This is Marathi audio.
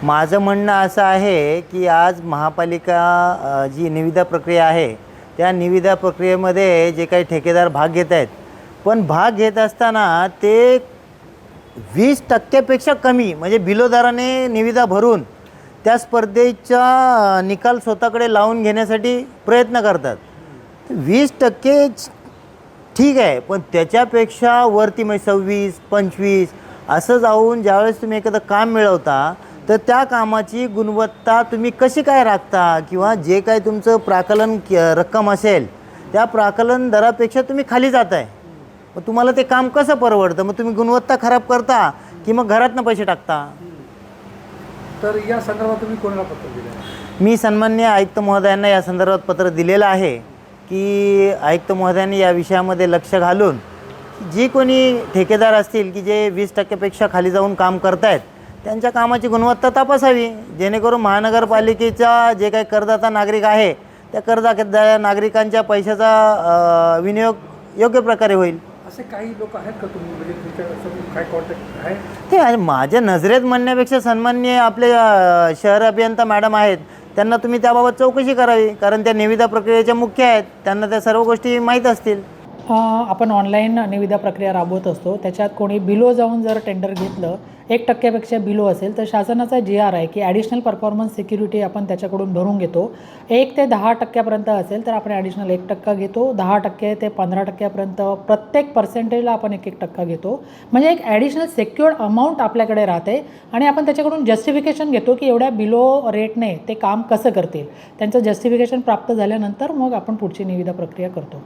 माझं म्हणणं असं आहे की आज महापालिका जी निविदा प्रक्रिया आहे त्या निविदा प्रक्रियेमध्ये जे काही ठेकेदार भाग घेत आहेत, पण भाग घेत असताना ते 20% कमी म्हणजे बिलो दराने निविदा भरून त्या स्पर्धेचा निकाल स्वतःकडे लावून घेण्यासाठी प्रयत्न करतात. 20% ठीक आहे, पण त्याच्यापेक्षा वरती म्हणजे 26-25 असं जाऊन ज्यावेळेस तुम्ही एखादं काम मिळवता तर त्या कामाची गुणवत्ता तुम्ही कशी काय राखता, किंवा जे काही तुमचं प्राकलन रक्कम असेल त्या प्राकलन दरापेक्षा तुम्ही खाली जात आहे, मग तुम्हाला ते काम कसं परवडतं? मग तुम्ही गुणवत्ता खराब करता की मग घरातनं पैसे टाकता? तर या संदर्भात तुम्ही कोणाला पत्र दिलं? मी सन्माननीय आयुक्त महोदयांना या संदर्भात पत्र दिलेलं आहे की आयुक्त महोदयांनी या विषयामध्ये लक्ष घालून जी कोणी ठेकेदार असतील की जे 20% खाली जाऊन काम करत आहेत त्यांच्या कामाची गुणवत्ता तपासावी, जेणेकरून महानगरपालिकेचा जे काही करदाता नागरिक आहे त्या करदाता नागरिकांच्या पैशाचा विनियोग योग्य प्रकारे होईल. असे काही लोक आहेत का तुम्ही, म्हणजे तुमच्या काय कॉन्टॅक्ट आहे? ते माझ्या नजरेत म्हणण्यापेक्षा सन्माननीय आपले शहर अभियंता मॅडम आहेत, त्यांना तुम्ही त्याबाबत चौकशी करावी, कारण त्या निविदा प्रक्रियेच्या मुख्य आहेत, त्यांना त्या सर्व गोष्टी माहीत असतील. आपण ऑनलाईन निविदा प्रक्रिया राबवत असतो. त्याच्यात कोणी बिलो जाऊन जर टेंडर घेतलं 1% बिलो असेल तर शासनाचा GR आहे की ॲडिशनल परफॉर्मन्स सिक्युरिटी आपण त्याच्याकडून भरून घेतो. 1 ते 10% असेल तर आपण ॲडिशनल 1% घेतो. 10% ते 15% प्रत्येक पर्सेंटेजला आपण 1-1% घेतो. म्हणजे एक ॲडिशनल सेक्युअर्ड अमाऊंट आपल्याकडे राहते आणि आपण त्याच्याकडून जस्टिफिकेशन घेतो की एवढ्या बिलो रेटने ते काम कसं करतील. त्यांचं जस्टिफिकेशन प्राप्त झाल्यानंतर मग आपण पुढची निविदा प्रक्रिया करतो.